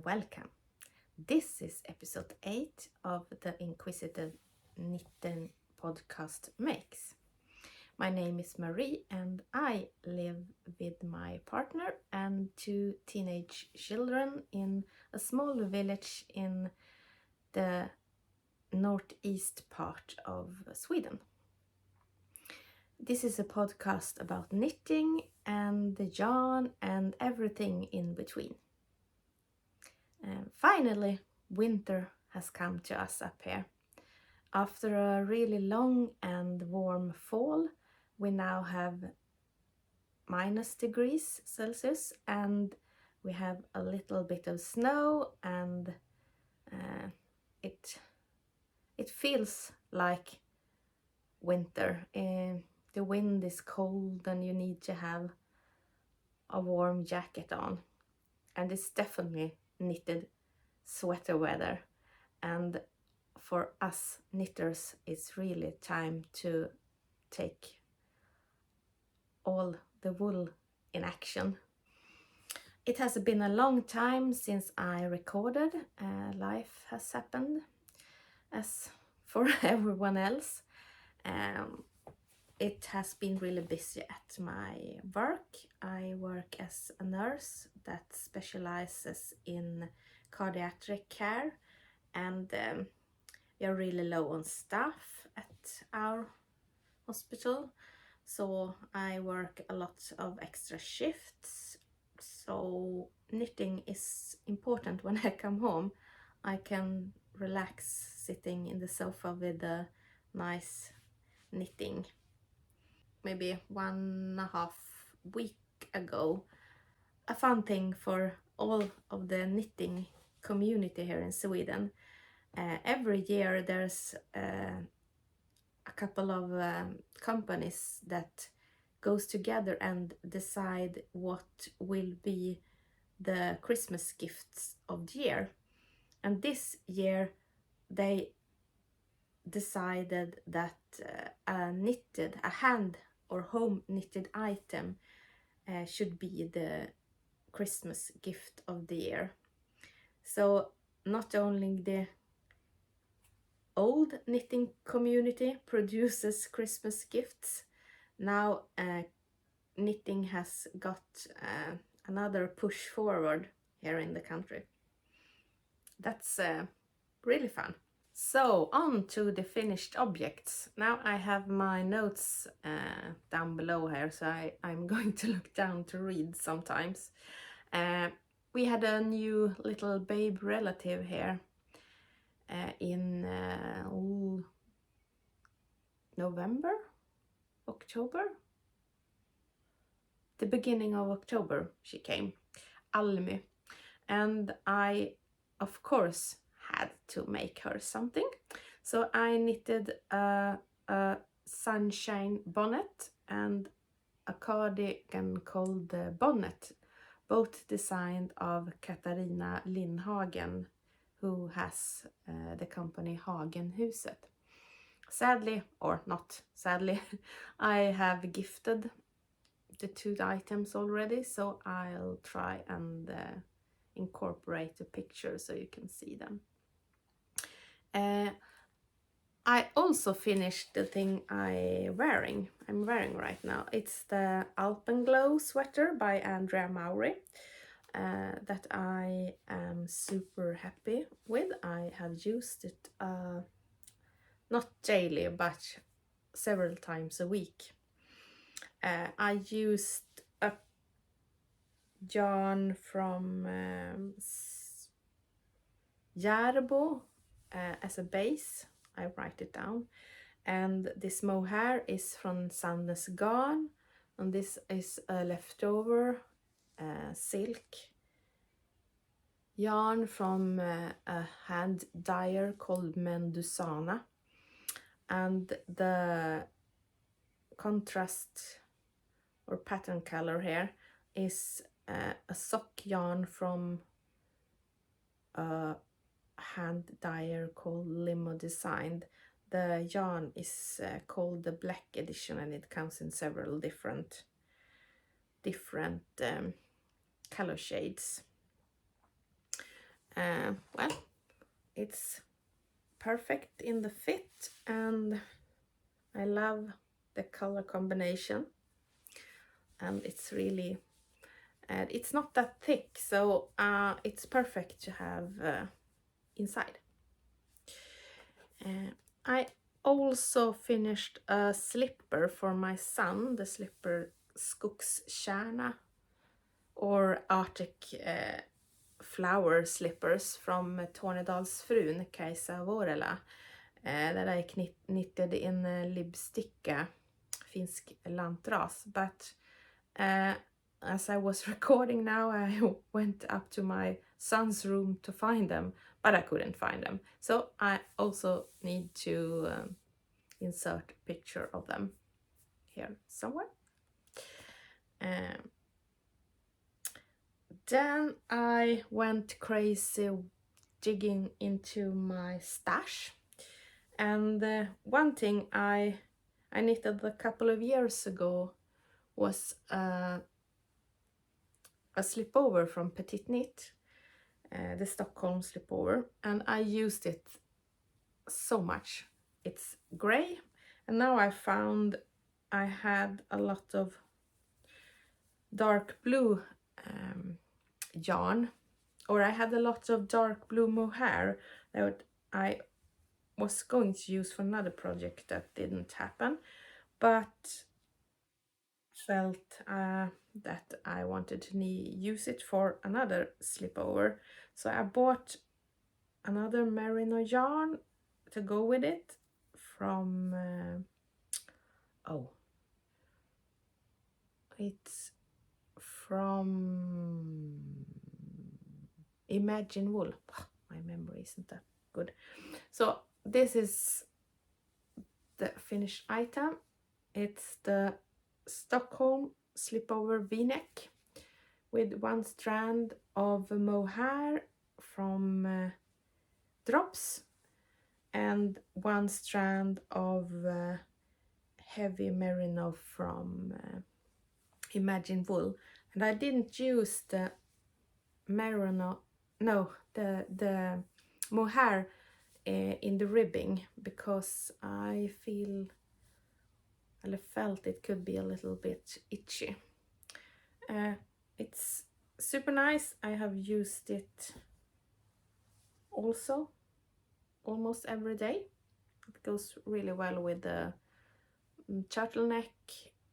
welcome. This is episode 8 of the Inquisitive Knitting Podcast Makes. My name is Marie and I live with my partner and 2 teenage children in a small village in the northeast part of Sweden. This is a podcast about knitting and the yarn and everything in between. Finally, winter has come to us up here. After a really long and warm fall, we now have -degrees Celsius and we have a little bit of snow and it feels like winter. The wind is cold and you need to have a warm jacket on, and it's definitely knitted sweater weather, and for us knitters it's really time to take all the wool in action. It has been a long time since I recorded. Life has happened as for everyone else. It has been really busy at my work. I work as a nurse that specializes in cardiac care, and we are really low on staff at our hospital, so I work a lot of extra shifts. So knitting is important. When I come home, I can relax sitting in the sofa with a nice knitting. Maybe 1.5 weeks ago, a fun thing for all of the knitting community here in Sweden. Every year there's a couple of companies that goes together and decide what will be the Christmas gifts of the year. And this year they decided that a hand or home knitted item should be the Christmas gift of the year. So not only the old knitting community produces Christmas gifts, now knitting has got another push forward here in the country. That's really fun. So on to the finished objects. Now I have my notes down below here, so I'm going to look down to read sometimes. We had a new little babe relative here in October? The beginning of October she came, Almi, and I of course had to make her something. So I knitted a sunshine bonnet and a cardigan called the Bonnet, both designed of Katarina Lindhagen, who has the company Hagenhuset. Sadly, or not sadly, I have gifted the 2 items already, so I'll try and incorporate a picture so you can see them. I also finished the thing I'm wearing right now. It's the Alpenglow sweater by Andrea Maury that I am super happy with. I have used it not daily but several times a week. I used a yarn from Järbo as a base. I write it down, and this mohair is from Sandnes Garn, and this is a leftover silk yarn from a hand dyer called Mendusana, and the contrast or pattern color here is a sock yarn from a hand dyer called Limo Designed. The yarn is called the Black Edition, and it comes in several different color shades. well, it's perfect in the fit, and I love the color combination, and it's really it's not that thick, so it's perfect to have inside. I also finished a slipper for my son, the slipper Skogskärna, or Arctic flower slippers from Tornedalsfrun, Kajsa Vuorela, that I knitted in Libsticka, finsk lantras. But as I was recording now, I went up to my son's room to find them, but I couldn't find them. So I also need to insert a picture of them here somewhere. Then I went crazy digging into my stash, and one thing I knitted a couple of years ago was a slipover from Petit Knit, the Stockholm slipover, and I used it so much. It's gray, and now I found I had a lot of dark blue yarn, or I had a lot of dark blue mohair that I was going to use for another project that didn't happen, but felt that I wanted to use it for another slipover. So I bought another merino yarn to go with it from it's from Imagine Wool. My memory isn't that good. So this is the finished item. It's the Stockholm slipover v-neck with one strand of mohair from Drops and one strand of heavy merino from Imagine Wool. And I didn't use the merino, no, the mohair in the ribbing because I felt it could be a little bit itchy. It's super nice. I have used it also almost every day. It goes really well with the turtleneck,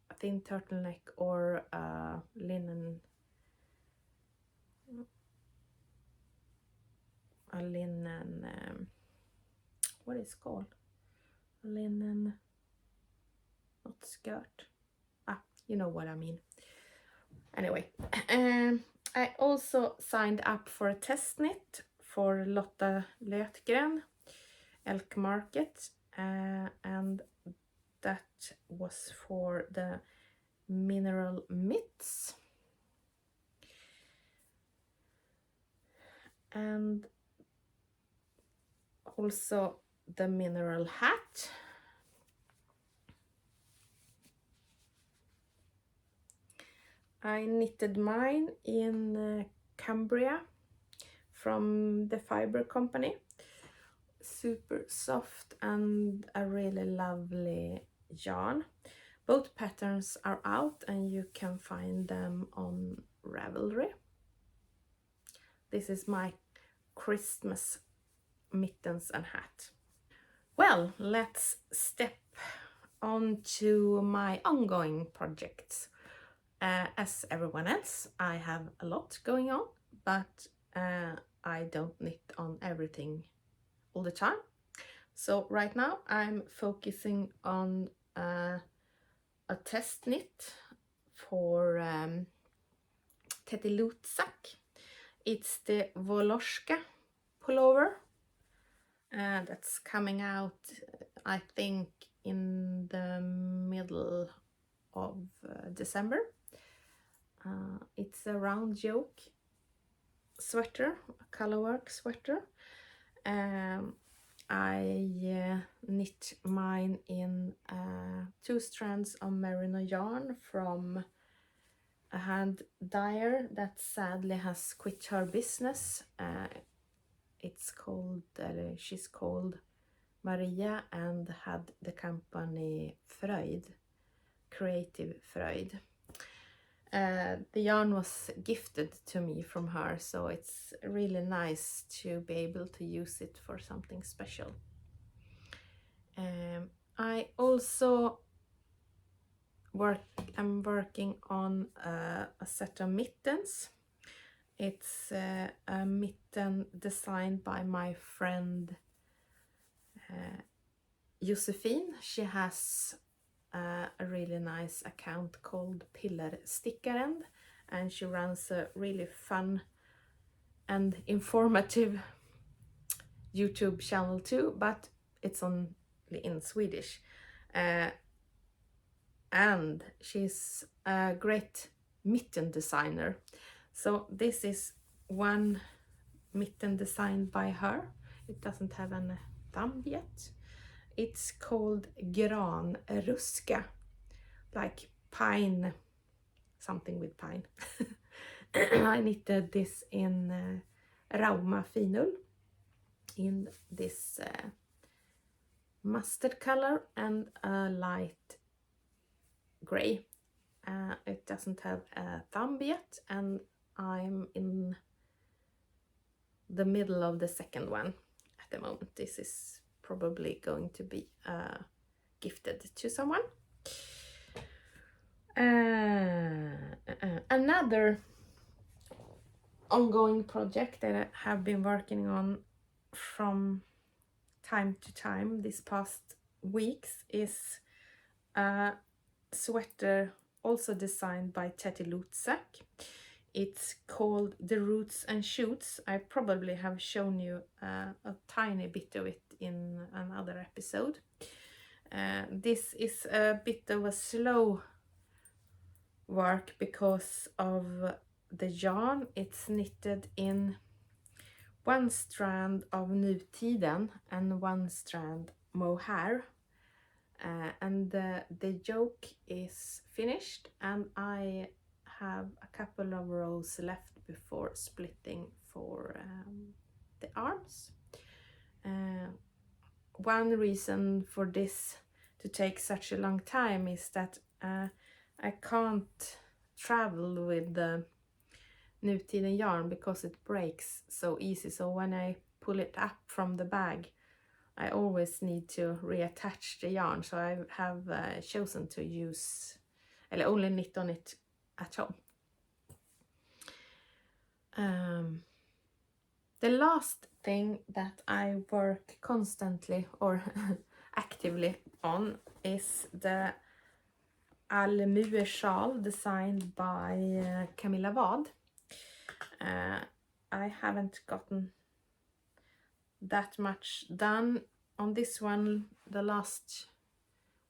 a thin turtleneck, or linen, what is it called? Linen, not skirt. You know what I mean. Anyway, I also signed up for a test knit for Lotta Lötgren, Elk Market, and that was for the mineral mitts. And also the mineral hat. I knitted mine in Cambria from the Fiber Company. Super soft and a really lovely yarn. Both patterns are out and you can find them on Ravelry. This is my Christmas mittens and hat. Well, let's step on to my ongoing projects. As everyone else, I have a lot going on, but I don't knit on everything all the time. So right now I'm focusing on a test knit for Tetilutsak. It's the Voloshka pullover that's coming out, I think, in the middle of December. It's a round yoke sweater, a colorwork sweater. I knit mine in 2 strands of merino yarn from a hand dyer that sadly has quit her business she's called Maria and had the company Freud, Creative Freud. The yarn was gifted to me from her, so it's really nice to be able to use it for something special. I also I'm working on a set of mittens. It's a mitten designed by my friend Josephine. She has a really nice account called Pillar Stickaren, and she runs a really fun and informative YouTube channel too, but it's only in Swedish. And she's a great mitten designer. So this is one mitten designed by her. It doesn't have any thumb yet. It's called granruska, like pine, something with pine. I knitted this in Rauma finull in this mustard color and a light gray. It doesn't have a thumb yet, and I'm in the middle of the second one at the moment. This is probably going to be gifted to someone. Another ongoing project that I have been working on from time to time these past weeks is a sweater also designed by Teti Lutzak. It's called The Roots and Shoots. I probably have shown you a tiny bit of it in another episode. This is a bit of a slow work because of the yarn. It's knitted in one strand of Nutiden and one strand mohair. And the yoke is finished, and I have a couple of rows left before splitting for the arms. One reason for this to take such a long time is that I can't travel with the Nutiden yarn because it breaks so easy. So when I pull it up from the bag, I always need to reattach the yarn. So I have chosen to use, or only knit on it at home. The last thing that I work constantly or actively on is the Almue shawl designed by Camilla Wad. I haven't gotten that much done on this one the last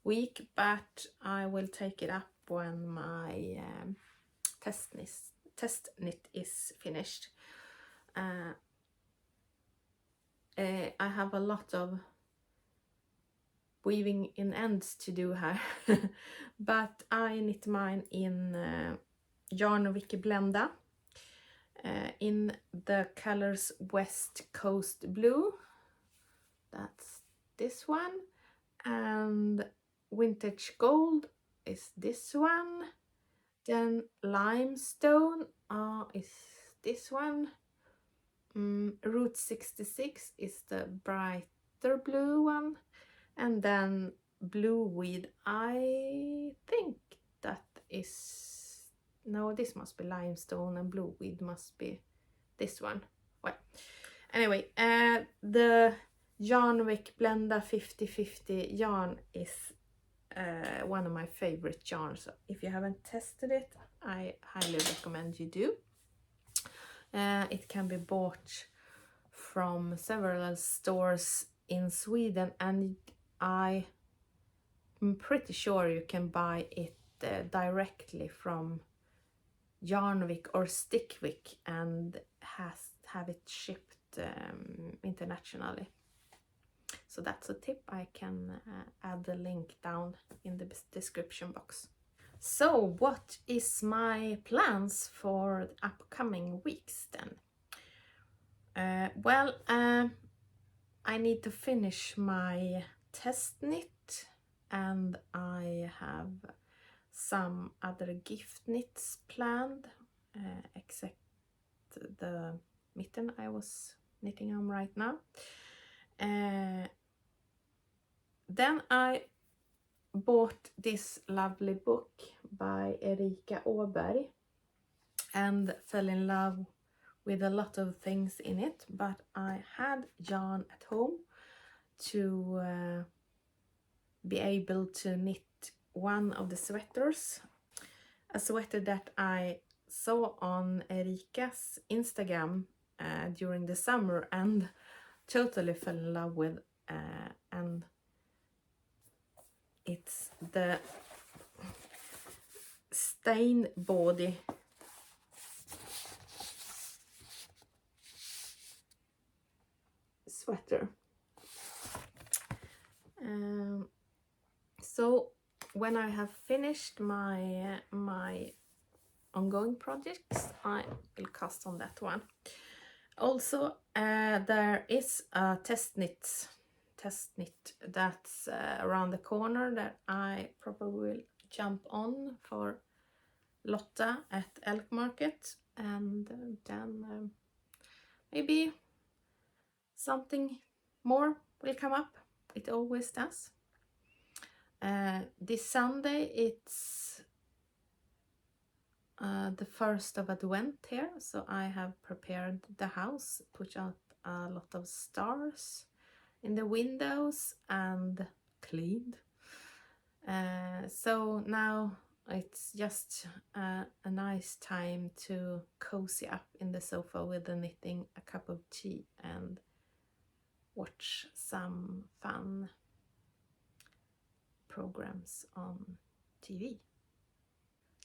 week, but I will take it up when my test knit is finished. I have a lot of weaving in ends to do here, but I knit mine in yarn wiki Blenda in the colors West Coast Blue, that's this one, and Vintage Gold is this one, then Limestone is this one, Route 66 is the brighter blue one, and then Blue Weed, I think that is, no, this must be Limestone and Blue Weed must be this one. Well, anyway, the Yarn Wick Blenda 50/50 yarn is one of my favorite yarns. So if you haven't tested it, I highly recommend you do. It can be bought from several stores in Sweden, and I'm pretty sure you can buy it directly from Yarnvik or Stickwick and have it shipped internationally. So that's a tip. I can add the link down in the description box. So what is my plans for the upcoming weeks then? I need to finish my test knit, and I have some other gift knits planned, except the mitten I was knitting on right now. Then I bought this lovely book by Erika Åberg and fell in love with a lot of things in it, but I had yarn at home to be able to knit one of the sweaters, a sweater that I saw on Erika's Instagram during the summer and totally fell in love with, and it's the stain body sweater. So when I have finished my ongoing projects, I will cast on that one. Also, there is a test knit that's around the corner that I probably will jump on for Lotta at Elk Market, and then maybe something more will come up. It always does. This Sunday it's the 1st of Advent here, so I have prepared the house, put out a lot of stars in the windows and cleaned. So now it's just a nice time to cozy up in the sofa with the knitting, a cup of tea, and watch some fun programs on TV.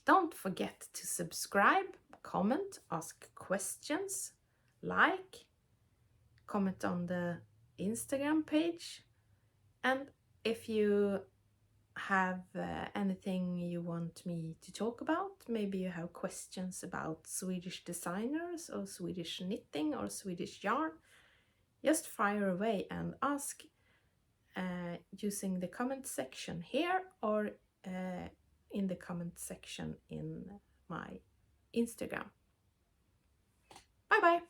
Don't forget to subscribe, comment, ask questions, like, comment on the Instagram page, and if you have anything you want me to talk about, maybe you have questions about Swedish designers or Swedish knitting or Swedish yarn, just fire away and ask using the comment section here or in the comment section in my Instagram. Bye bye!